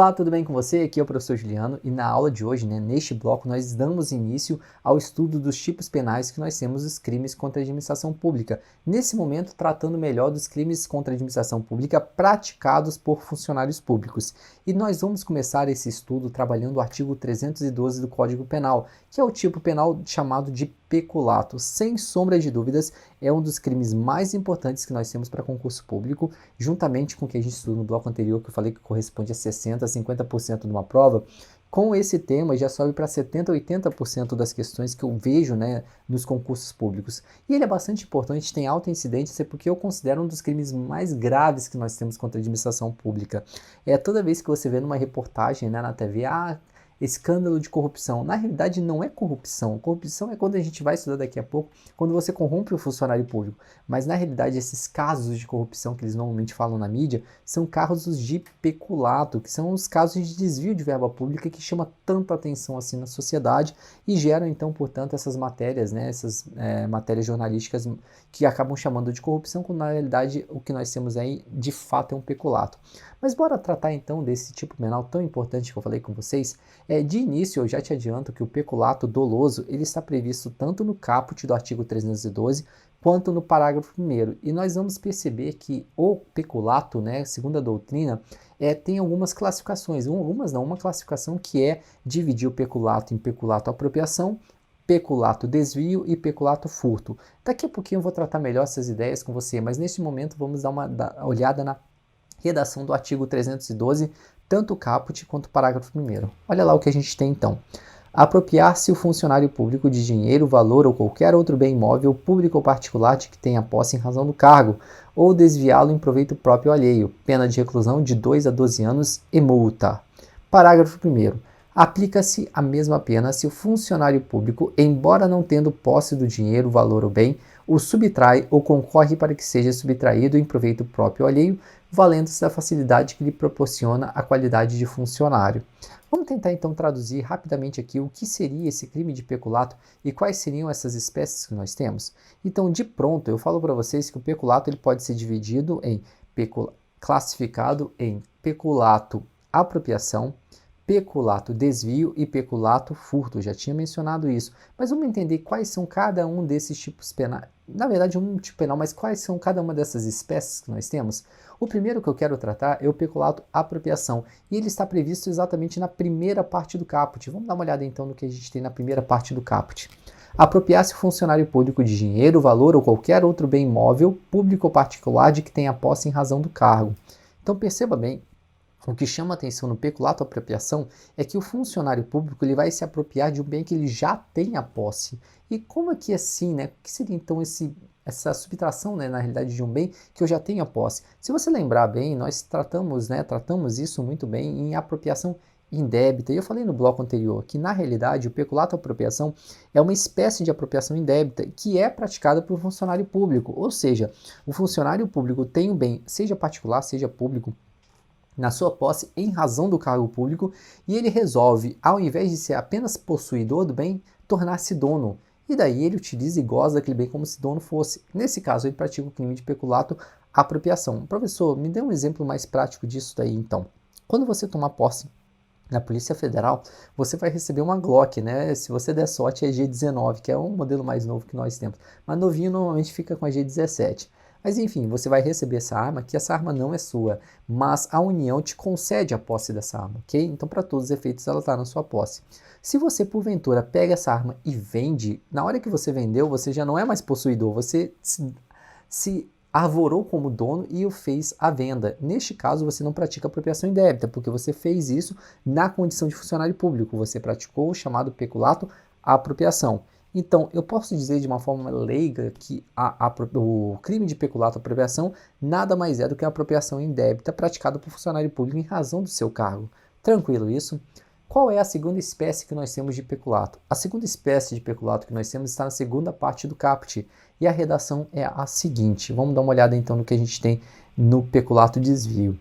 Olá, tudo bem com você? Aqui é o professor Juliano e na aula de hoje, neste bloco, nós damos início ao estudo dos tipos penais que nós temos dos crimes contra a administração pública. Nesse momento, tratando melhor dos crimes contra a administração pública praticados por funcionários públicos. E nós vamos começar esse estudo trabalhando o artigo 312 do Código Penal, que é o tipo penal chamado de peculato. Sem sombra de dúvidas, é um dos crimes mais importantes que nós temos para concurso público, juntamente com o que a gente estudou no bloco anterior, que eu falei que corresponde a 60% a 50% de uma prova. Com esse tema, já sobe para 70% a 80% das questões que eu vejo nos concursos públicos. E ele é bastante importante, tem alta incidência, porque eu considero um dos crimes mais graves que nós temos contra a administração pública. Toda vez que você vê numa reportagem na TV, escândalo de corrupção. Na realidade, não é corrupção. Corrupção é quando a gente vai estudar daqui a pouco, quando você corrompe o funcionário público. Mas, na realidade, esses casos de corrupção que eles normalmente falam na mídia são casos de peculato, que são os casos de desvio de verba pública que chama tanta atenção assim na sociedade e geram, então, portanto, essas matérias, essas matérias jornalísticas que acabam chamando de corrupção, quando, na realidade, o que nós temos aí, de fato, é um peculato. Mas bora tratar, então, desse tipo penal tão importante que eu falei com vocês. De início, eu já te adianto que o peculato doloso ele está previsto tanto no caput do artigo 312 quanto no parágrafo 1º. E nós vamos perceber que o peculato, segundo a doutrina, tem algumas classificações. Uma classificação que é dividir o peculato em peculato apropriação, peculato desvio e peculato furto. Daqui a pouquinho eu vou tratar melhor essas ideias com você, mas neste momento vamos dar uma olhada na redação do artigo 312, tanto o caput quanto o parágrafo 1º. Olha lá o que a gente tem então. Apropriar-se o funcionário público de dinheiro, valor ou qualquer outro bem imóvel, público ou particular de que tenha posse em razão do cargo, ou desviá-lo em proveito próprio ou alheio, pena de reclusão de 2 a 12 anos e multa. Parágrafo 1º. Aplica-se a mesma pena se o funcionário público, embora não tendo posse do dinheiro, valor ou bem, o subtrai ou concorre para que seja subtraído em proveito próprio ou alheio, valendo-se da facilidade que lhe proporciona a qualidade de funcionário. Vamos tentar então traduzir rapidamente aqui o que seria esse crime de peculato e quais seriam essas espécies que nós temos. Então, de pronto, eu falo para vocês que o peculato ele pode ser dividido em classificado em peculato apropriação, peculato desvio e peculato furto. Eu já tinha mencionado isso, mas vamos entender quais são cada um desses tipos penais. Na verdade, um tipo penal, mas quais são cada uma dessas espécies que nós temos? O primeiro que eu quero tratar é o peculato apropriação, e ele está previsto exatamente na primeira parte do caput. Vamos dar uma olhada então no que a gente tem na primeira parte do caput. Apropriar-se o funcionário público de dinheiro, valor ou qualquer outro bem imóvel, público ou particular de que tenha posse em razão do cargo. Então perceba bem, o que chama atenção no peculato apropriação é que o funcionário público ele vai se apropriar de um bem que ele já tem a posse. E como é que assim, O que seria então essa subtração, na realidade, de um bem que eu já tenho a posse? Se você lembrar bem, nós tratamos isso muito bem em apropriação indébita. E eu falei no bloco anterior que, na realidade, o peculato apropriação é uma espécie de apropriação indébita que é praticada por funcionário público. Ou seja, o funcionário público tem um bem, seja particular, seja público, na sua posse em razão do cargo público e ele resolve, ao invés de ser apenas possuidor do bem, tornar-se dono. E daí ele utiliza e goza daquele bem como se dono fosse. Nesse caso, ele pratica o crime de peculato apropriação. Professor, me dê um exemplo mais prático disso daí, então. Quando você tomar posse na Polícia Federal, você vai receber uma Glock, Se você der sorte, é G19, que é um modelo mais novo que nós temos. Mas novinho normalmente fica com a G17. Mas enfim, você vai receber essa arma, que essa arma não é sua, mas a União te concede a posse dessa arma, ok? Então, para todos os efeitos, ela está na sua posse. Se você, porventura, pega essa arma e vende, na hora que você vendeu, você já não é mais possuidor, você se arvorou como dono e o fez à venda. Neste caso, você não pratica apropriação indébita, porque você fez isso na condição de funcionário público, você praticou o chamado peculato apropriação. Então, eu posso dizer de uma forma leiga que o crime de peculato apropriação nada mais é do que a apropriação indébita praticada por funcionário público em razão do seu cargo. Tranquilo isso? Qual é a segunda espécie que nós temos de peculato? A segunda espécie de peculato que nós temos está na segunda parte do caput e a redação é a seguinte. Vamos dar uma olhada então no que a gente tem no peculato desvio.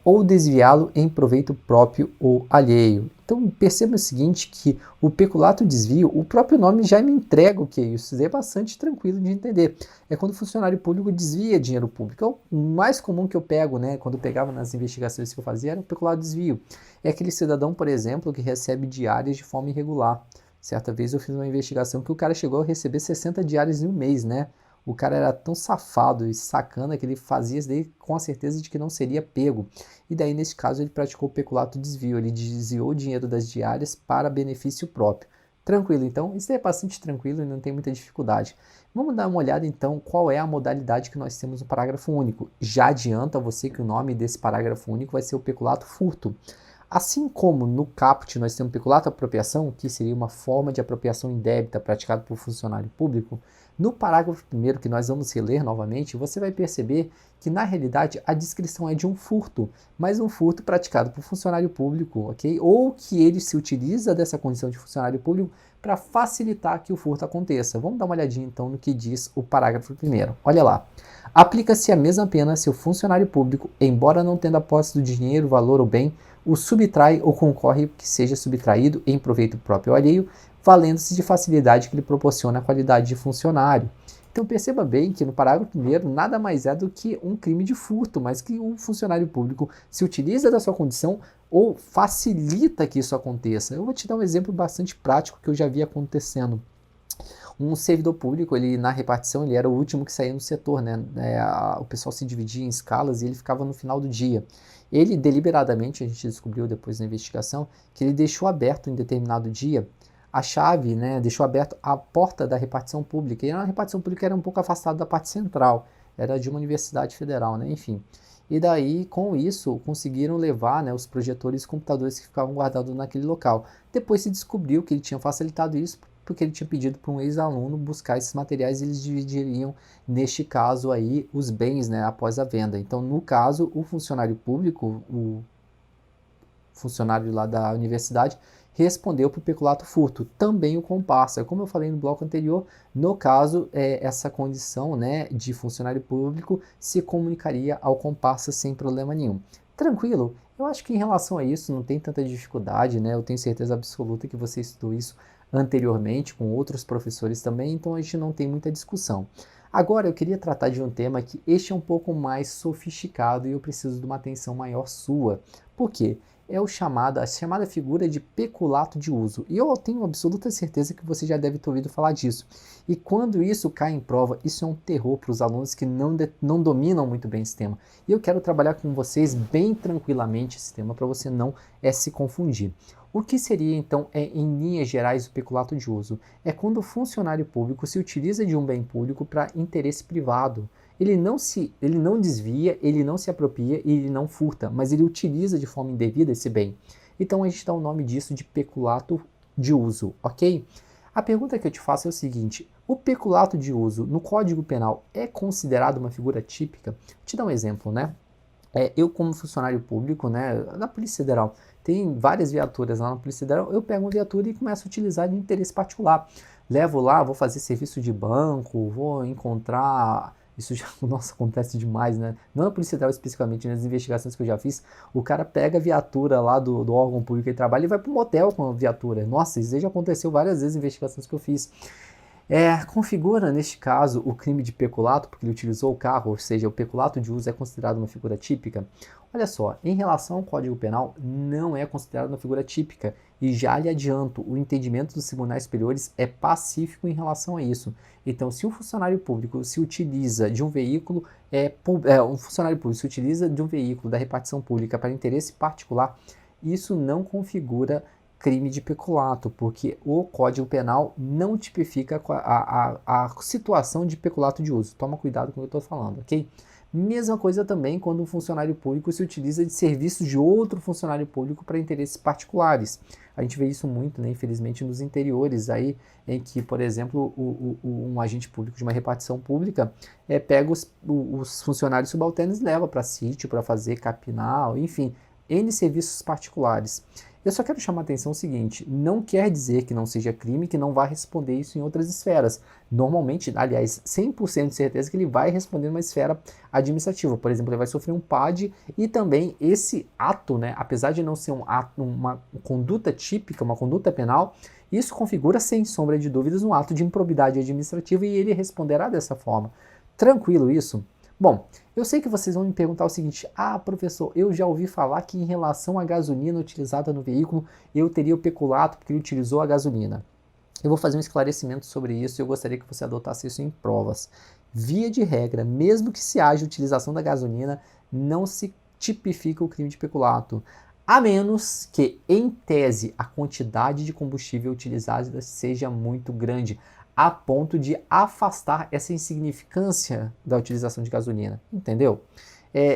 Ou desviá-lo em proveito próprio ou alheio. Então perceba o seguinte, que o peculato desvio, o próprio nome já me entrega o que é isso, é bastante tranquilo de entender. É quando o funcionário público desvia dinheiro público. É o mais comum que eu pego, né, quando eu pegava nas investigações que eu fazia, era o peculato desvio. É aquele cidadão, por exemplo, que recebe diárias de forma irregular. Certa vez eu fiz uma investigação que o cara chegou a receber 60 diárias em um mês, né? O cara era tão safado e sacana que ele fazia isso daí com a certeza de que não seria pego. E daí, nesse caso, ele praticou o peculato desvio. Ele desviou o dinheiro das diárias para benefício próprio. Tranquilo, então? Isso é bastante tranquilo e não tem muita dificuldade. Vamos dar uma olhada, então, qual é a modalidade que nós temos no parágrafo único. Já adianta a você que o nome desse parágrafo único vai ser o peculato furto. Assim como no caput nós temos peculato apropriação, que seria uma forma de apropriação indébita praticada por funcionário público, no parágrafo 1º, que nós vamos reler novamente, você vai perceber que na realidade a descrição é de um furto, mas um furto praticado por funcionário público, ok? Ou que ele se utiliza dessa condição de funcionário público para facilitar que o furto aconteça. Vamos dar uma olhadinha então no que diz o parágrafo 1º. Olha lá. Aplica-se a mesma pena se o funcionário público, embora não tendo a posse do dinheiro, valor ou bem, o subtrai ou concorre que seja subtraído em proveito próprio ou alheio, valendo-se de facilidade que lhe proporciona a qualidade de funcionário. Então perceba bem que no parágrafo 1º nada mais é do que um crime de furto, mas que o funcionário público se utiliza da sua condição ou facilita que isso aconteça. Eu vou te dar um exemplo bastante prático que eu já vi acontecendo. Um servidor público, ele na repartição, ele era o último que saía no setor, né? O pessoal se dividia em escalas e ele ficava no final do dia. Ele deliberadamente, a gente descobriu depois na investigação, que ele deixou aberto em determinado dia a chave, né? Deixou aberto a porta da repartição pública. E a repartição pública era um pouco afastada da parte central, era de uma universidade federal, né? Enfim. E daí, com isso, conseguiram levar, né, os projetores e computadores que ficavam guardados naquele local. Depois se descobriu que ele tinha facilitado isso porque ele tinha pedido para um ex-aluno buscar esses materiais e eles dividiriam, neste caso aí, os bens, né, após a venda. Então, no caso, o funcionário público, o funcionário lá da universidade, respondeu por peculato furto, também o comparsa. Como eu falei no bloco anterior, no caso, essa condição, né, de funcionário público se comunicaria ao comparsa sem problema nenhum. Tranquilo? Eu acho que em relação a isso não tem tanta dificuldade, né? Eu tenho certeza absoluta que você estudou isso anteriormente com outros professores também, então a gente não tem muita discussão. Agora eu queria tratar de um tema que este é um pouco mais sofisticado e eu preciso de uma atenção maior sua. Por quê? É a chamada figura de peculato de uso. E eu tenho absoluta certeza que você já deve ter ouvido falar disso. E quando isso cai em prova, isso é um terror para os alunos que não dominam muito bem esse tema. E eu quero trabalhar com vocês bem tranquilamente esse tema para você não se confundir. O que seria, então, em linhas gerais, o peculato de uso? É quando o funcionário público se utiliza de um bem público para interesse privado. Ele não desvia, ele não se apropria e ele não furta, mas ele utiliza de forma indevida esse bem. Então a gente dá o nome disso de peculato de uso, ok? A pergunta que eu te faço é o seguinte: o peculato de uso no Código Penal é considerado uma figura típica? Vou te dar um exemplo, né? Eu como funcionário público, né, na Polícia Federal, tem várias viaturas lá na Polícia Federal, eu pego uma viatura e começo a utilizar de interesse particular. Levo lá, vou fazer serviço de banco, vou encontrar... Isso já, nossa, acontece demais, né? Não na Polícia Federal especificamente, nas investigações que eu já fiz, o cara pega a viatura lá do órgão público que ele trabalha e vai para um motel com a viatura. Nossa, isso já aconteceu várias vezes em investigações que eu fiz. Configura, neste caso, o crime de peculato, porque ele utilizou o carro, ou seja, o peculato de uso é considerado uma figura típica? Olha só, em relação ao Código Penal, não é considerado uma figura típica, e já lhe adianto, o entendimento dos tribunais superiores é pacífico em relação a isso. Então, se um funcionário público se utiliza de um veículo, da repartição pública para interesse particular, isso não configura crime de peculato, porque o Código Penal não tipifica a situação de peculato de uso. Toma cuidado com o que eu estou falando, ok? Mesma coisa também quando um funcionário público se utiliza de serviços de outro funcionário público para interesses particulares. A gente vê isso muito, né, infelizmente, nos interiores, aí, em que, por exemplo, um agente público de uma repartição pública pega os funcionários subalternos e leva para sítio para fazer capinal, enfim, N serviços particulares. Eu só quero chamar a atenção o seguinte, não quer dizer que não seja crime, que não vai responder isso em outras esferas. Normalmente, aliás, 100% de certeza que ele vai responder numa esfera administrativa. Por exemplo, ele vai sofrer um PAD e também esse ato, né, apesar de não ser um ato, uma conduta típica, uma conduta penal, isso configura, sem sombra de dúvidas, um ato de improbidade administrativa e ele responderá dessa forma. Tranquilo isso? Bom, eu sei que vocês vão me perguntar o seguinte, professor, eu já ouvi falar que em relação à gasolina utilizada no veículo, eu teria o peculato porque ele utilizou a gasolina. Eu vou fazer um esclarecimento sobre isso e eu gostaria que você adotasse isso em provas. Via de regra, mesmo que se haja utilização da gasolina, não se tipifica o crime de peculato, a menos que, em tese, a quantidade de combustível utilizada seja muito grande, a ponto de afastar essa insignificância da utilização de gasolina, entendeu?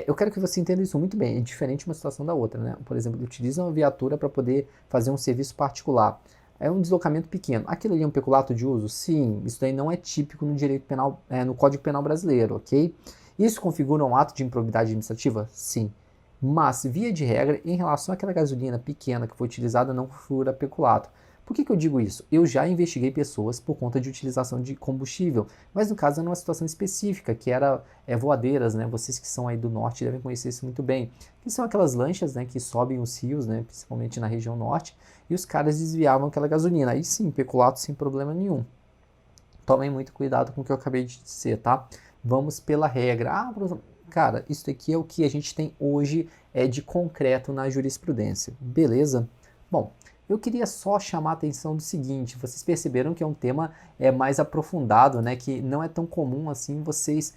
Eu quero que você entenda isso muito bem, é diferente uma situação da outra, né? Por exemplo, utiliza uma viatura para poder fazer um serviço particular. É um deslocamento pequeno. Aquilo ali é um peculato de uso? Sim, isso daí não é típico no direito penal, no Código Penal brasileiro, ok? Isso configura um ato de improbidade administrativa? Sim. Mas, via de regra, em relação àquela gasolina pequena que foi utilizada, não configura peculato. Por que eu digo isso? Eu já investiguei pessoas por conta de utilização de combustível, mas no caso era uma situação específica, que era voadeiras, né? Vocês que são aí do norte devem conhecer isso muito bem. Que são aquelas lanchas, né, que sobem os rios, né, principalmente na região norte, e os caras desviavam aquela gasolina. Aí sim, peculato sem problema nenhum. Tomem muito cuidado com o que eu acabei de dizer, tá? Vamos pela regra. Cara, isso aqui é o que a gente tem hoje de concreto na jurisprudência, beleza? Bom, eu queria só chamar a atenção do seguinte, vocês perceberam que é um tema mais aprofundado, né, que não é tão comum assim vocês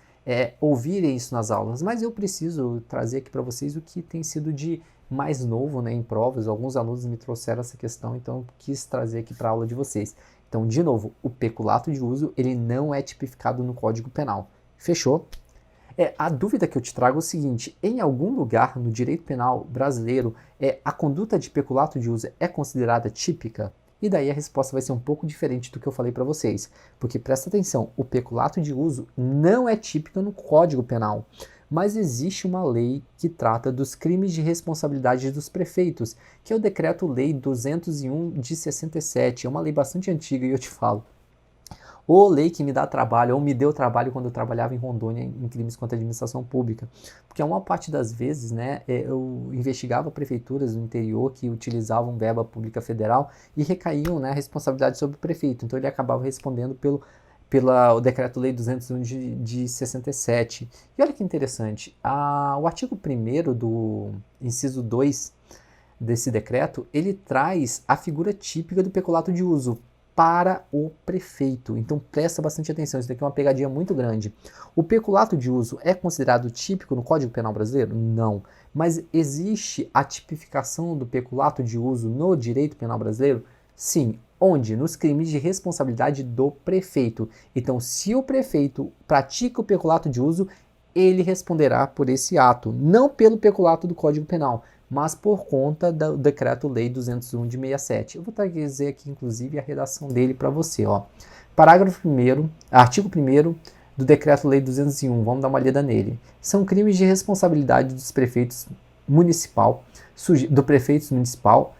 ouvirem isso nas aulas, mas eu preciso trazer aqui para vocês o que tem sido de mais novo, né, em provas. Alguns alunos me trouxeram essa questão, então eu quis trazer aqui para a aula de vocês. Então, de novo, o peculato de uso, ele não é tipificado no Código Penal. Fechou? A dúvida que eu te trago é o seguinte, em algum lugar no direito penal brasileiro, a conduta de peculato de uso é considerada típica? E daí a resposta vai ser um pouco diferente do que eu falei para vocês, porque presta atenção, o peculato de uso não é típico no Código Penal, mas existe uma lei que trata dos crimes de responsabilidade dos prefeitos, que é o Decreto-Lei 201 de 67, é uma lei bastante antiga e eu te falo. Ou lei que me dá trabalho, ou me deu trabalho quando eu trabalhava em Rondônia em crimes contra a administração pública. Porque a maior parte das vezes, né, eu investigava prefeituras no interior que utilizavam verba pública federal e recaíam, né, a responsabilidade sobre o prefeito. Então ele acabava respondendo pelo Decreto-Lei 201 de 67. E olha que interessante, o artigo 1º do inciso 2 desse decreto, ele traz a figura típica do peculato de uso para o prefeito. Então presta bastante atenção, isso daqui é uma pegadinha muito grande. O peculato de uso é considerado típico no Código Penal brasileiro? Não. Mas existe a tipificação do peculato de uso no direito penal brasileiro? Sim. Onde? Nos crimes de responsabilidade do prefeito. Então, se o prefeito pratica o peculato de uso, ele responderá por esse ato, não pelo peculato do Código Penal, mas por conta do Decreto-Lei 201 de 67. Eu vou trazer aqui, inclusive, a redação dele para você. Ó. Parágrafo 1º, artigo 1º do Decreto-Lei 201, vamos dar uma lida nele. São crimes de responsabilidade dos prefeitos municipal,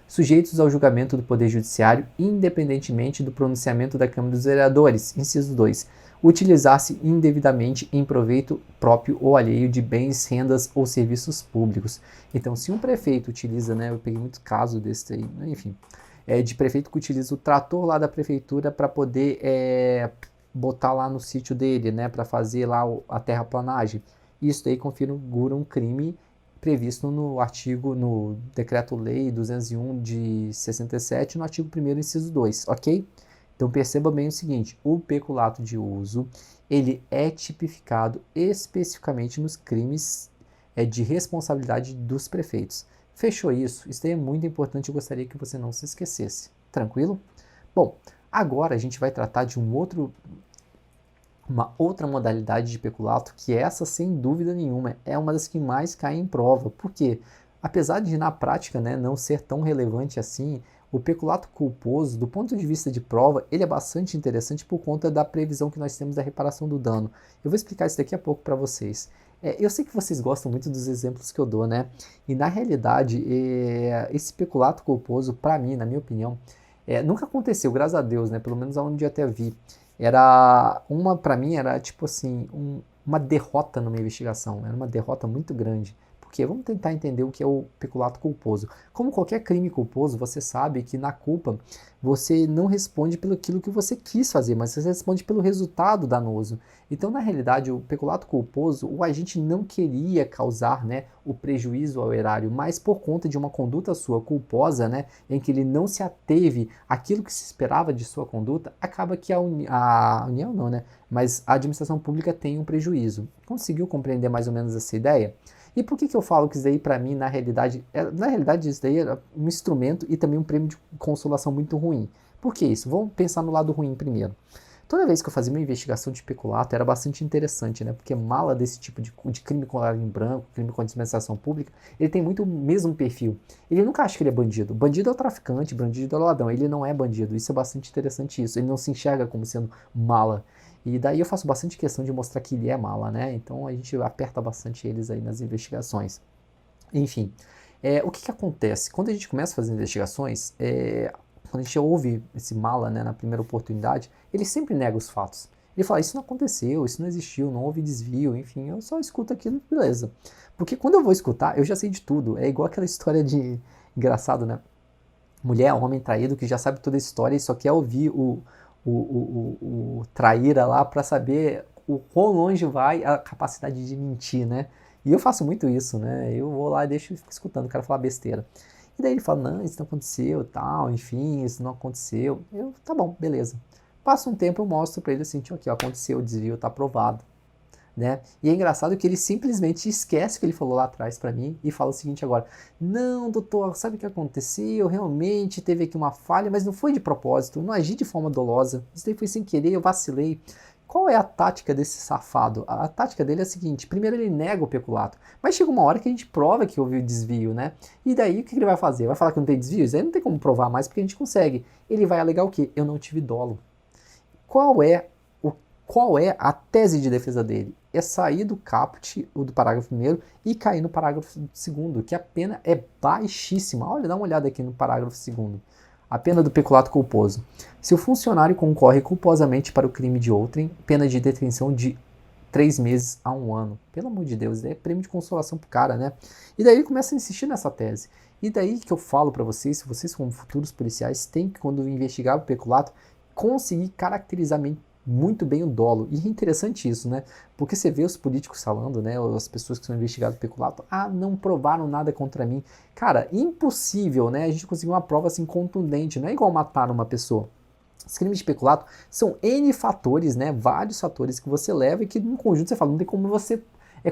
sujeitos ao julgamento do Poder Judiciário, independentemente do pronunciamento da Câmara dos Vereadores. Inciso 2. Utilizar-se indevidamente em proveito próprio ou alheio de bens, rendas ou serviços públicos. Então, se um prefeito utiliza, né, eu peguei muito caso desse aí, enfim, de prefeito que utiliza o trator lá da prefeitura para poder botar lá no sítio dele, né, para fazer lá a terraplanagem. Isso daí configura um crime previsto no Decreto-Lei 201 de 67, no artigo 1º, inciso 2, ok? Então perceba bem o seguinte, o peculato de uso, ele é tipificado especificamente nos crimes de responsabilidade dos prefeitos. Fechou isso? Isso daí é muito importante, eu gostaria que você não se esquecesse. Tranquilo? Bom, agora a gente vai tratar de uma outra modalidade de peculato, que essa, sem dúvida nenhuma, é uma das que mais cai em prova. Por quê? Apesar de, na prática, né, não ser tão relevante assim, o peculato culposo, do ponto de vista de prova, ele é bastante interessante por conta da previsão que nós temos da reparação do dano. Eu vou explicar isso daqui a pouco para vocês. Eu sei que vocês gostam muito dos exemplos que eu dou, né? E na realidade, esse peculato culposo, para mim, na minha opinião, nunca aconteceu, graças a Deus, né? Pelo menos aonde eu até vi. Para mim, era tipo assim, uma derrota numa investigação, era uma derrota muito grande. Porque vamos tentar entender o que é o peculato culposo. Como qualquer crime culposo, você sabe que na culpa você não responde pelo aquilo que você quis fazer, mas você responde pelo resultado danoso. Então, na realidade, o peculato culposo, o agente não queria causar, né, o prejuízo ao erário, mas por conta de uma conduta sua culposa, né, em que ele não se ateve àquilo que se esperava de sua conduta, acaba que a União não, né, mas a administração pública tem um prejuízo. Conseguiu compreender mais ou menos essa ideia? E por que eu falo que isso daí, para mim, na realidade, isso daí era um instrumento e também um prêmio de consolação muito ruim? Por que isso? Vamos pensar no lado ruim primeiro. Toda vez que eu fazia uma investigação de peculato, era bastante interessante, né? Porque mala desse tipo de crime com horário em branco, crime com administração pública, ele tem muito o mesmo perfil. Ele nunca acha que ele é bandido. Bandido é o traficante, bandido é o ladrão. Ele não é bandido. Isso é bastante interessante isso. Ele não se enxerga como sendo mala. E daí eu faço bastante questão de mostrar que ele é mala, né? Então a gente aperta bastante eles aí nas investigações. Enfim, o que acontece? Quando a gente começa a fazer investigações, quando a gente ouve esse mala, né, na primeira oportunidade, ele sempre nega os fatos. Ele fala, isso não aconteceu, isso não existiu, não houve desvio, enfim, eu só escuto aquilo, beleza. Porque quando eu vou escutar, eu já sei de tudo. É igual aquela história de... Engraçado, né? Mulher, homem traído que já sabe toda a história e só quer ouvir o traíra lá para saber o quão longe vai a capacidade de mentir, né? E eu faço muito isso, né? Eu vou lá e deixo e fico escutando o cara falar besteira. E daí ele fala, não, isso não aconteceu, tal, enfim, isso não aconteceu. Tá bom, beleza. Passa um tempo, eu mostro pra ele assim, aqui, ó, aconteceu, o desvio tá aprovado, né? E é engraçado que ele simplesmente esquece o que ele falou lá atrás para mim e fala o seguinte agora: não, doutor, sabe o que aconteceu? Realmente teve aqui uma falha, mas não foi de propósito, eu não agi de forma dolosa, isso daí foi sem querer, eu vacilei. Qual é a tática desse safado? A tática dele é a seguinte: primeiro ele nega o peculato, mas chega uma hora que a gente prova que houve desvio, né? E daí o que ele vai fazer? Vai falar que não tem desvio? Isso aí não tem como provar mais porque a gente consegue. Ele vai alegar o quê? Eu não tive dolo. Qual é qual é a tese de defesa dele? É sair do caput, do parágrafo 1º, e cair no parágrafo 2º, que a pena é baixíssima. Olha, dá uma olhada aqui no parágrafo 2º. A pena do peculato culposo. Se o funcionário concorre culposamente para o crime de outrem, pena de detenção de 3 meses a 1 ano. Pelo amor de Deus, é prêmio de consolação pro cara, né? E daí ele começa a insistir nessa tese. E daí que eu falo para vocês, se vocês como futuros policiais têm que, quando investigar o peculato, conseguir caracterizar muito bem o dolo. E é interessante isso, né? Porque você vê os políticos falando, né? As pessoas que são investigadas pelo peculato, não provaram nada contra mim. Cara, impossível, né? A gente conseguir uma prova assim contundente, não é igual matar uma pessoa. Os crimes de peculato são N fatores, né? Vários fatores que você leva e que no conjunto você fala, não tem como você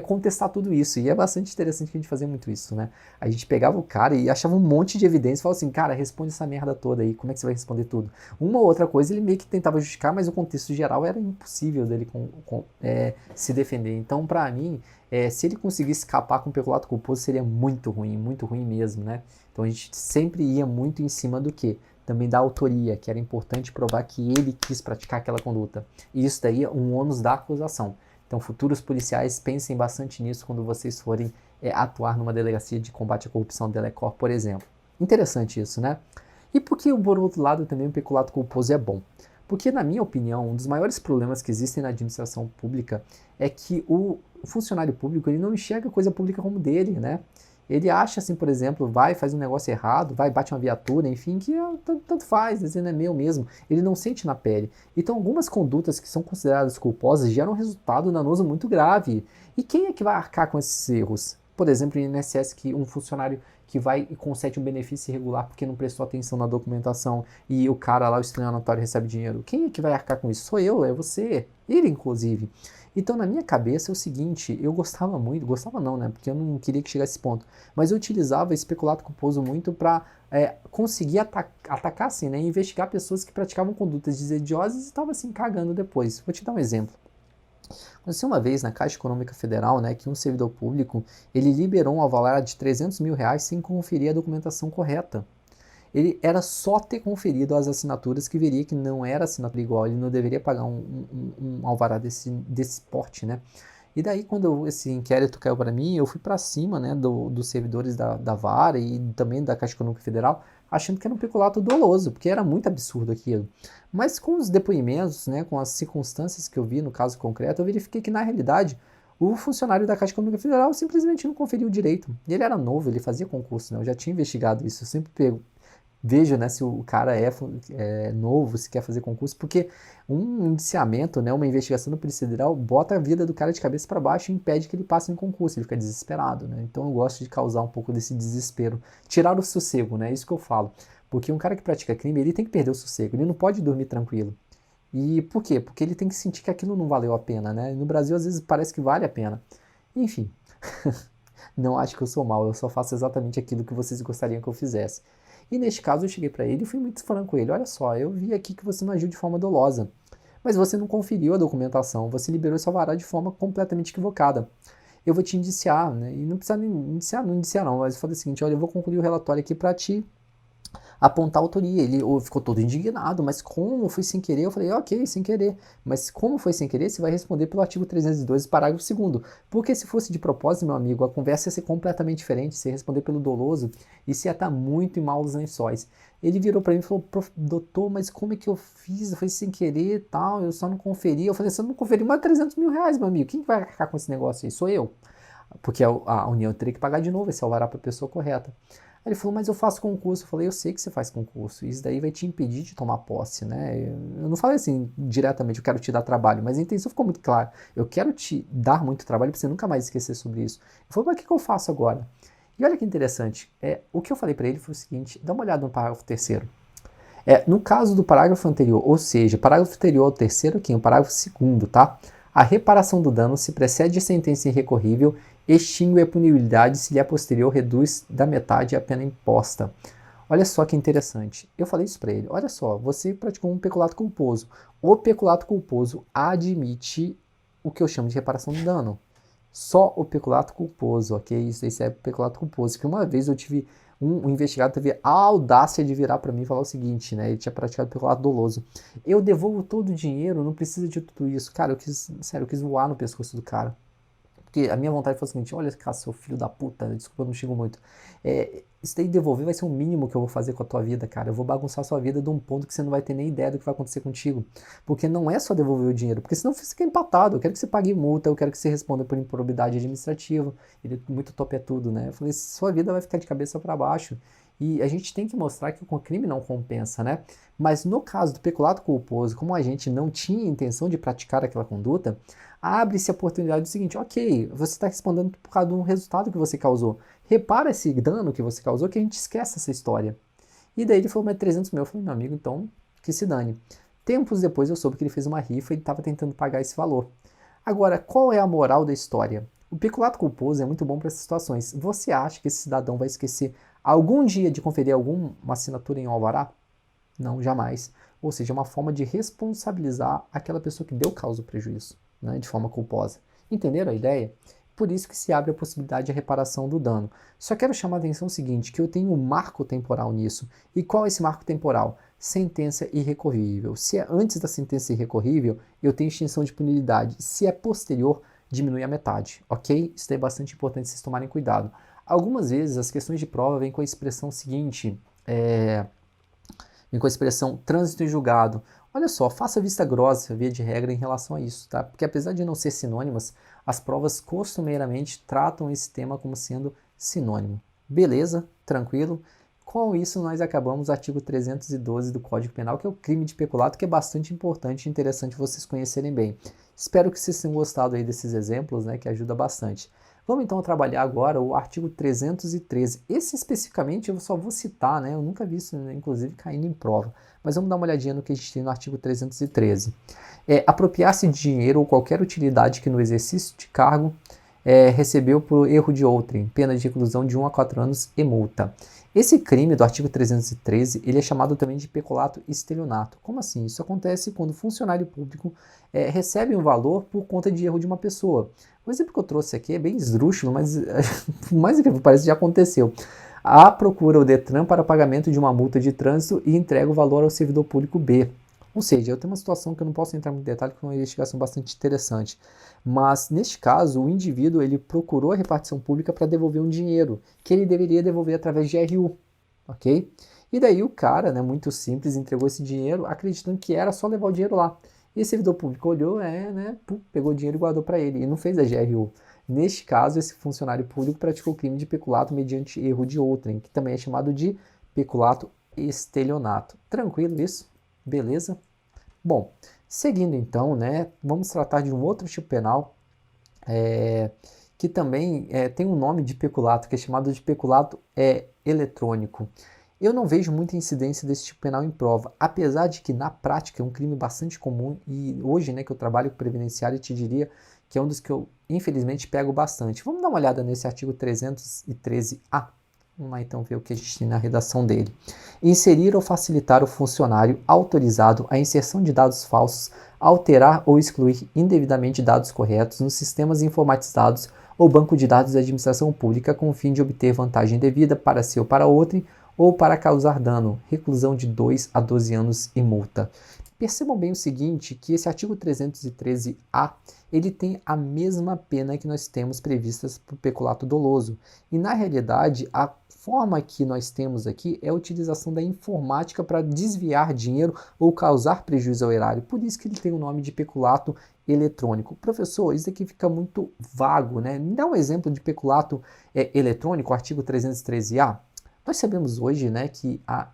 contestar tudo isso. E é bastante interessante que a gente fazia muito isso, né? A gente pegava o cara e achava um monte de evidência e falava assim, cara, responde essa merda toda aí, como é que você vai responder tudo? Uma ou outra coisa ele meio que tentava justificar, mas o contexto geral era impossível dele se defender. Então, pra mim, se ele conseguisse escapar com o peculato culposo, seria muito ruim mesmo, né? Então a gente sempre ia muito em cima do quê? Também da autoria, que era importante provar que ele quis praticar aquela conduta. E isso daí é um ônus da acusação. Então, futuros policiais, pensem bastante nisso quando vocês forem atuar numa delegacia de combate à corrupção Delecor, por exemplo. Interessante isso, né? E por que, por outro lado, também o peculato culposo é bom? Porque, na minha opinião, um dos maiores problemas que existem na administração pública é que o funcionário público ele não enxerga a coisa pública como dele, né? Ele acha assim, por exemplo, faz um negócio errado, bate uma viatura, enfim, que tanto faz, dizendo é meu mesmo. Ele não sente na pele. Então, algumas condutas que são consideradas culposas geram um resultado danoso muito grave. E quem é que vai arcar com esses erros? Por exemplo, em INSS, que um funcionário que vai e concede um benefício irregular porque não prestou atenção na documentação e o cara lá, o estelionatário, recebe dinheiro. Quem é que vai arcar com isso? Sou eu, é você, ele inclusive. Então, na minha cabeça é o seguinte, eu gostava muito, gostava não, né, porque eu não queria que chegasse a esse ponto, mas eu utilizava esse peculato culposo muito para conseguir atacar assim, né, investigar pessoas que praticavam condutas desejosas e estavam assim cagando depois. Vou te dar um exemplo. Aconteceu uma vez na Caixa Econômica Federal, né, que um servidor público, ele liberou um alvará de R$ 300 mil sem conferir a documentação correta. Ele era só ter conferido as assinaturas que veria que não era assinatura igual, ele não deveria pagar um alvará desse porte, né? E daí, quando esse inquérito caiu para mim, eu fui para cima, né, dos servidores da Vara e também da Caixa Econômica Federal, achando que era um peculato doloso, porque era muito absurdo aquilo. Mas com os depoimentos, né, com as circunstâncias que eu vi no caso concreto, eu verifiquei que, na realidade, o funcionário da Caixa Econômica Federal simplesmente não conferiu o direito. Ele era novo, ele fazia concurso, né, eu já tinha investigado isso, eu sempre vejo, né, se o cara é novo, se quer fazer concurso, porque um indiciamento, né, uma investigação da Polícia Federal bota a vida do cara de cabeça para baixo e impede que ele passe em concurso, ele fica desesperado, né? Então eu gosto de causar um pouco desse desespero, tirar o sossego, né? Isso que eu falo. Porque um cara que pratica crime, ele tem que perder o sossego, ele não pode dormir tranquilo. E por quê? Porque ele tem que sentir que aquilo não valeu a pena, né? E no Brasil, às vezes, parece que vale a pena. Enfim, não acho que eu sou mal, eu só faço exatamente aquilo que vocês gostariam que eu fizesse. E neste caso eu cheguei para ele e fui muito franco com ele. Olha só, eu vi aqui que você não agiu de forma dolosa, mas você não conferiu a documentação, você liberou seu alvará de forma completamente equivocada. Eu vou te indiciar, né? E não precisa nem indiciar não, mas eu falei o seguinte, olha, eu vou concluir o relatório aqui para te apontar a autoria. Ele ficou todo indignado, mas como foi sem querer? Eu falei, ok, sem querer. Mas como foi sem querer, você vai responder pelo artigo 312, parágrafo 2º. Porque se fosse de propósito, meu amigo, a conversa ia ser completamente diferente. Você ia responder pelo doloso e você ia estar muito em maus lençóis. Ele virou para mim e falou, doutor, mas como é que eu fiz? Foi sem querer e tal, eu só não conferi. Eu falei, você não conferiu mais 300 mil reais, meu amigo. Quem vai arcar com esse negócio aí? Sou eu. Porque a União teria que pagar de novo esse alvará para a pessoa correta. Aí ele falou, mas eu faço concurso. Eu falei, eu sei que você faz concurso. Isso daí vai te impedir de tomar posse, né? Eu não falei assim diretamente, eu quero te dar trabalho, mas a intenção ficou muito clara. Eu quero te dar muito trabalho para você nunca mais esquecer sobre isso. Ele falou, mas o que eu faço agora? E olha que interessante, o que eu falei para ele foi o seguinte, dá uma olhada no parágrafo 3º. No caso do parágrafo anterior, ou seja, parágrafo anterior ao terceiro aqui, o parágrafo 2º, tá? A reparação do dano se precede a sentença irrecorrível, extingue a punibilidade se lhe é posterior, reduz da metade a pena imposta. Olha só que interessante. Eu falei isso para ele. Olha só, você praticou um peculato culposo. O peculato culposo admite o que eu chamo de reparação do dano. Só o peculato culposo, ok? Isso é peculato culposo. Que uma vez eu tive um investigado teve a audácia de virar para mim e falar o seguinte, né? Ele tinha praticado peculato doloso. Eu devolvo todo o dinheiro, não precisa de tudo isso. Cara, eu quis voar no pescoço do cara. Porque a minha vontade foi o seguinte, olha, cara, seu filho da puta, desculpa, eu não xingo muito. Isso daí devolver vai ser o mínimo que eu vou fazer com a tua vida, cara. Eu vou bagunçar a sua vida de um ponto que você não vai ter nem ideia do que vai acontecer contigo. Porque não é só devolver o dinheiro, porque senão você fica empatado. Eu quero que você pague multa, eu quero que você responda por improbidade administrativa. Ele muito top é tudo, né? Eu falei, sua vida vai ficar de cabeça para baixo. E a gente tem que mostrar que o crime não compensa, né? Mas no caso do peculato culposo, como a gente não tinha intenção de praticar aquela conduta, abre-se a oportunidade do seguinte, ok, você está respondendo por causa de um resultado que você causou. Repara esse dano que você causou que a gente esquece essa história. E daí ele falou, mas 300 mil. Eu falei, meu amigo, então que se dane. Tempos depois eu soube que ele fez uma rifa e estava tentando pagar esse valor. Agora, qual é a moral da história? O peculato culposo é muito bom para essas situações. Você acha que esse cidadão vai esquecer algum dia de conferir alguma assinatura em um alvará? Não, jamais. Ou seja, é uma forma de responsabilizar aquela pessoa que deu causa ao prejuízo, né, de forma culposa. Entenderam a ideia? Por isso que se abre a possibilidade de reparação do dano. Só quero chamar a atenção o seguinte, que eu tenho um marco temporal nisso. E qual é esse marco temporal? Sentença irrecorrível. Se é antes da sentença irrecorrível, eu tenho extinção de punibilidade. Se é posterior, diminui a metade, ok? Isso é bastante importante vocês tomarem cuidado. Algumas vezes as questões de prova vêm com a expressão seguinte, vem com a expressão trânsito em julgado. Olha só, faça vista grossa, via de regra, em relação a isso, tá? Porque apesar de não ser sinônimas, as provas costumeiramente tratam esse tema como sendo sinônimo. Beleza? Tranquilo? Com isso, nós acabamos o artigo 312 do Código Penal, que é o crime de peculato, que é bastante importante e interessante vocês conhecerem bem. Espero que vocês tenham gostado aí desses exemplos, né, que ajuda bastante. Vamos então trabalhar agora o artigo 313. Esse especificamente eu só vou citar, né? Eu nunca vi isso, inclusive, caindo em prova. Mas vamos dar uma olhadinha no que a gente tem no artigo 313. Apropriar-se de dinheiro ou qualquer utilidade que no exercício de cargo recebeu por erro de outrem, pena de reclusão de 1 a 4 anos e multa. Esse crime do artigo 313, ele é chamado também de peculato estelionato. Como assim? Isso acontece quando o funcionário público recebe um valor por conta de erro de uma pessoa. O exemplo que eu trouxe aqui é bem esdrúxulo, mas mais incrível, parece que já aconteceu. A procura o Detran para pagamento de uma multa de trânsito e entrega o valor ao servidor público B. Ou seja, eu tenho uma situação que eu não posso entrar muito em detalhe, porque é uma investigação bastante interessante. Mas, neste caso, o indivíduo ele procurou a repartição pública para devolver um dinheiro, que ele deveria devolver através de RU, ok? E daí o cara, né, muito simples, entregou esse dinheiro acreditando que era só levar o dinheiro lá. E esse servidor público olhou, pegou o dinheiro e guardou para ele, e não fez a GRU. Neste caso, esse funcionário público praticou crime de peculato mediante erro de outrem, que também é chamado de peculato estelionato. Tranquilo isso? Beleza? Bom, seguindo então, né, vamos tratar de um outro tipo penal, que também tem um nome de peculato, que é chamado de peculato eletrônico. Eu não vejo muita incidência desse tipo penal em prova, apesar de que na prática é um crime bastante comum e hoje, né, que eu trabalho com previdenciário, eu te diria que é um dos que eu, infelizmente, pego bastante. Vamos dar uma olhada nesse artigo 313-A. Vamos lá então ver o que a gente tem na redação dele. Inserir ou facilitar o funcionário autorizado a inserção de dados falsos, alterar ou excluir indevidamente dados corretos nos sistemas informatizados ou banco de dados da administração pública com o fim de obter vantagem devida para si ou para outrem, ou para causar dano, reclusão de 2 a 12 anos e multa. Percebam bem o seguinte, que esse artigo 313-A, ele tem a mesma pena que nós temos previstas para o peculato doloso. E na realidade, a forma que nós temos aqui é a utilização da informática para desviar dinheiro ou causar prejuízo ao erário. Por isso que ele tem o nome de peculato eletrônico. Professor, isso aqui fica muito vago, né? Me dá um exemplo de peculato eletrônico, artigo 313-A. Nós sabemos hoje, né, que a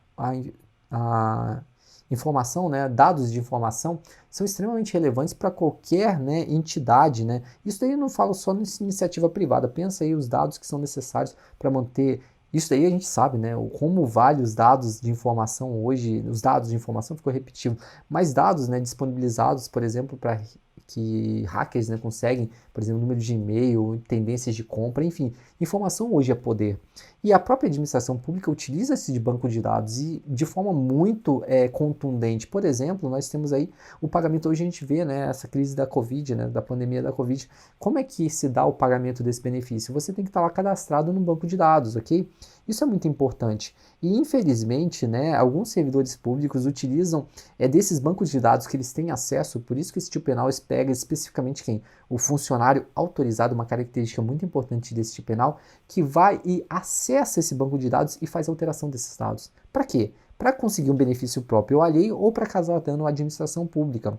informação, né, dados de informação são extremamente relevantes para qualquer, né, entidade, né? Isso daí eu não falo só nessa iniciativa privada. Pensa aí os dados que são necessários para manter. Isso daí a gente sabe, né? Como vale os dados de informação hoje, os dados de informação ficou repetitivo, mas dados, né, disponibilizados, por exemplo, para que hackers, né, conseguem, por exemplo, número de e-mail, tendências de compra, enfim, informação hoje é poder. E a própria administração pública utiliza-se de banco de dados e de forma muito contundente. Por exemplo, nós temos aí o pagamento, hoje a gente vê, né, essa crise da Covid, né, da pandemia da Covid, como é que se dá o pagamento desse benefício? Você tem que estar lá cadastrado no banco de dados, ok? Isso é muito importante. E infelizmente, né, alguns servidores públicos utilizam desses bancos de dados que eles têm acesso, por isso que esse tipo penal pega especificamente quem? O funcionário autorizado, uma característica muito importante desse tipo penal, que vai e acessa esse banco de dados e faz alteração desses dados. Para quê? Para conseguir um benefício próprio ou alheio ou para causar dano à administração pública.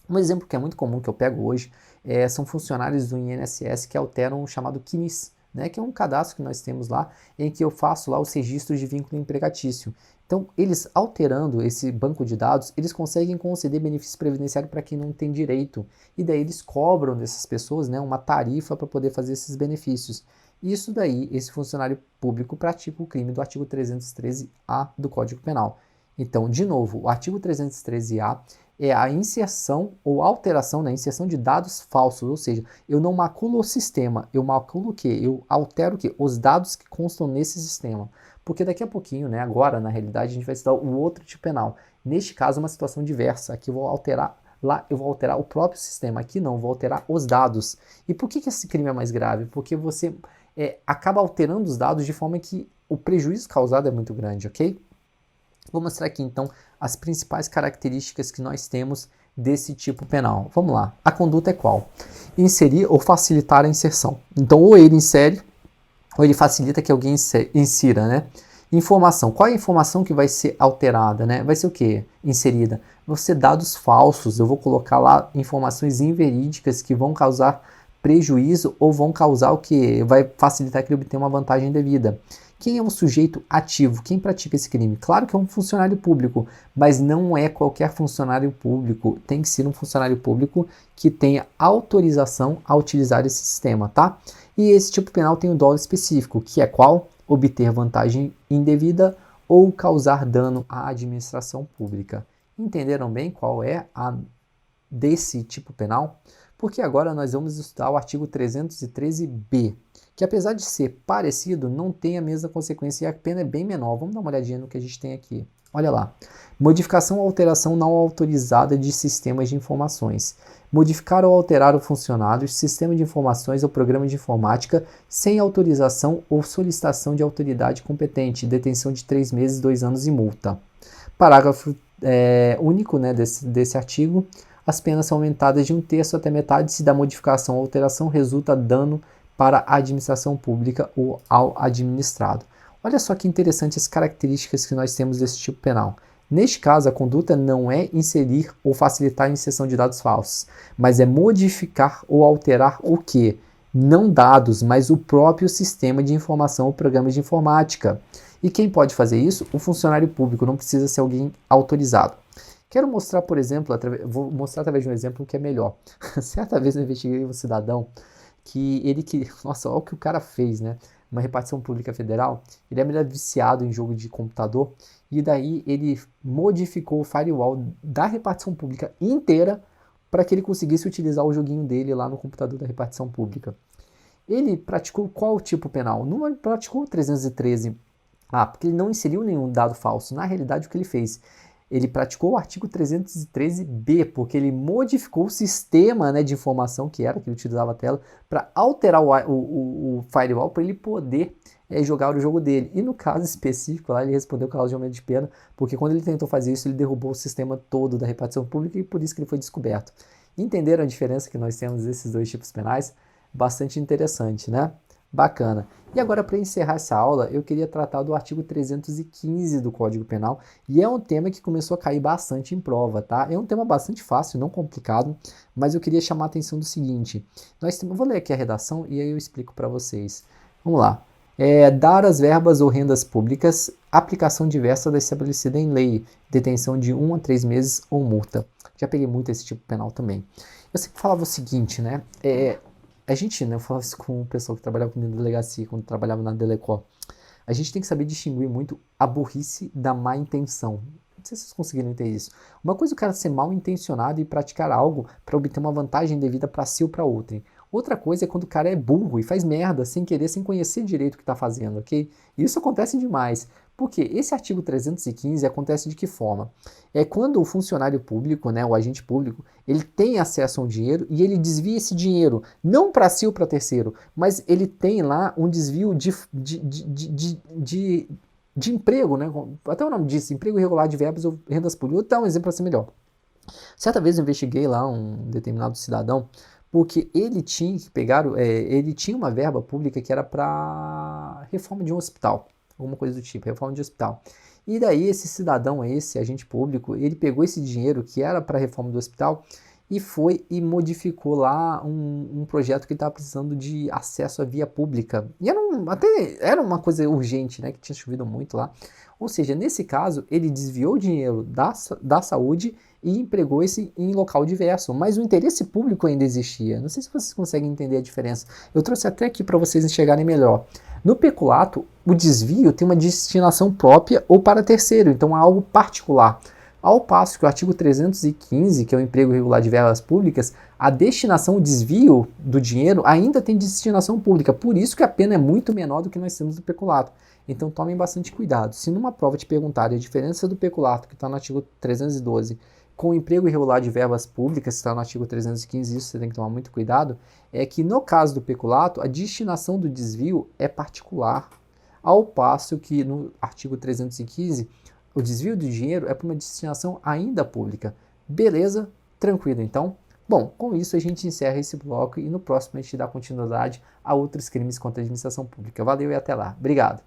Um exemplo que é muito comum que eu pego hoje são funcionários do INSS que alteram o chamado CNIS, né, que é um cadastro que nós temos lá, em que eu faço lá os registros de vínculo empregatício. Então, eles alterando esse banco de dados, eles conseguem conceder benefício previdenciário para quem não tem direito. E daí eles cobram dessas pessoas, né, uma tarifa para poder fazer esses benefícios. Isso daí, esse funcionário público pratica o crime do artigo 313-A do Código Penal. Então, de novo, o artigo 313-A é a inserção ou alteração, né, inserção de dados falsos, ou seja, eu não maculo o sistema, eu maculo o quê? Eu altero o quê? Os dados que constam nesse sistema. Porque daqui a pouquinho, né, agora na realidade, a gente vai estudar o outro tipo penal. Neste caso, uma situação diversa. Aqui eu vou alterar, lá eu vou alterar o próprio sistema, aqui não, vou alterar os dados. E por que esse crime é mais grave? Porque você acaba alterando os dados de forma que o prejuízo causado é muito grande, ok? Vou mostrar aqui então as principais características que nós temos desse tipo penal. Vamos lá. A conduta é qual? Inserir ou facilitar a inserção. Então, ou ele insere, ou ele facilita que alguém insira, né? Informação. Qual é a informação que vai ser alterada, né? Vai ser o quê? Inserida. Vão ser dados falsos. Eu vou colocar lá informações inverídicas que vão causar prejuízo ou vão causar o quê? Vai facilitar que ele obtenha uma vantagem devida. Quem é um sujeito ativo? Quem pratica esse crime? Claro que é um funcionário público, mas não é qualquer funcionário público. Tem que ser um funcionário público que tenha autorização a utilizar esse sistema, tá? E esse tipo penal tem um dolo específico, que é qual? Obter vantagem indevida ou causar dano à administração pública. Entenderam bem qual é a desse tipo penal? Porque agora nós vamos estudar o artigo 313-B, que apesar de ser parecido, não tem a mesma consequência e a pena é bem menor. Vamos dar uma olhadinha no que a gente tem aqui. Olha lá. Modificação ou alteração não autorizada de sistemas de informações. Modificar ou alterar o funcionário, sistema de informações ou programa de informática sem autorização ou solicitação de autoridade competente. Detenção de 3 meses, 2 anos e multa. Parágrafo único, né, desse artigo, as penas são aumentadas de 1/3 até metade se da modificação ou alteração resulta dano para a administração pública ou ao administrado. Olha só que interessante as características que nós temos desse tipo penal. Neste caso, a conduta não é inserir ou facilitar a inserção de dados falsos, mas é modificar ou alterar o quê? Não dados, mas o próprio sistema de informação ou programas de informática. E quem pode fazer isso? O funcionário público, não precisa ser alguém autorizado. Quero mostrar, por exemplo, vou mostrar através de um exemplo que é melhor. Certa vez eu investiguei um cidadão nossa, olha o que o cara fez, né? Uma repartição pública federal, ele era viciado em jogo de computador, e daí ele modificou o firewall da repartição pública inteira para que ele conseguisse utilizar o joguinho dele lá no computador da repartição pública. Ele praticou qual tipo penal? Não praticou o 313. Porque ele não inseriu nenhum dado falso. Na realidade, o que ele fez? Ele praticou o artigo 313b, porque ele modificou o sistema, né, de informação que ele utilizava a tela, para alterar o firewall para ele poder jogar o jogo dele. E no caso específico, lá ele respondeu com aumento de pena, porque quando ele tentou fazer isso, ele derrubou o sistema todo da repartição pública e por isso que ele foi descoberto. Entenderam a diferença que nós temos desses dois tipos penais? Bastante interessante, né? Bacana. E agora, para encerrar essa aula, eu queria tratar do artigo 315 do Código Penal, e é um tema que começou a cair bastante em prova, tá? É um tema bastante fácil, não complicado, mas eu queria chamar a atenção do seguinte. Eu vou ler aqui a redação e aí eu explico para vocês. Vamos lá. Dar as verbas ou rendas públicas, aplicação diversa da estabelecida em lei, detenção de 1 a 3 meses ou multa. Já peguei muito esse tipo penal também. Eu sempre falava o seguinte, né? A gente, né, eu falava isso com o pessoal que trabalhava comigo na delegacia, quando trabalhava na Delecó. A gente tem que saber distinguir muito a burrice da má intenção. Não sei se vocês conseguiram entender isso. Uma coisa é o cara ser mal intencionado e praticar algo para obter uma vantagem devida para si ou para outrem. Outra coisa é quando o cara é burro e faz merda sem querer, sem conhecer direito o que está fazendo, ok? Isso acontece demais. Porque esse artigo 315 acontece de que forma? É quando o funcionário público, né, o agente público, ele tem acesso a um dinheiro e ele desvia esse dinheiro, não para si ou para terceiro, mas ele tem lá um desvio de emprego, né? Até o nome disso, emprego irregular de verbas ou rendas públicas. Vou dar um exemplo para ser melhor. Certa vez eu investiguei lá um determinado cidadão, porque ele tinha que pegar, ele tinha uma verba pública que era para reforma de um hospital, alguma coisa do tipo, reforma de hospital. E daí esse cidadão, esse agente público, ele pegou esse dinheiro que era para a reforma do hospital e foi e modificou lá um projeto que estava precisando de acesso à via pública. E era uma coisa urgente, né, que tinha chovido muito lá. Ou seja, nesse caso, ele desviou o dinheiro da saúde e empregou esse em local diverso, mas o interesse público ainda existia. Não sei se vocês conseguem entender a diferença. Eu trouxe até aqui para vocês enxergarem melhor. No peculato, o desvio tem uma destinação própria ou para terceiro, então é algo particular. Ao passo que o artigo 315, que é o emprego irregular de verbas públicas, a destinação, o desvio do dinheiro ainda tem destinação pública, por isso que a pena é muito menor do que nós temos no peculato. Então tomem bastante cuidado. Se numa prova te perguntarem a diferença do peculato, que está no artigo 312, com o emprego irregular de verbas públicas, que está no artigo 315, isso você tem que tomar muito cuidado, é que no caso do peculato, a destinação do desvio é particular, ao passo que no artigo 315, o desvio do dinheiro é para uma destinação ainda pública. Beleza? Tranquilo, então? Bom, com isso a gente encerra esse bloco e no próximo a gente dá continuidade a outros crimes contra a administração pública. Valeu e até lá. Obrigado.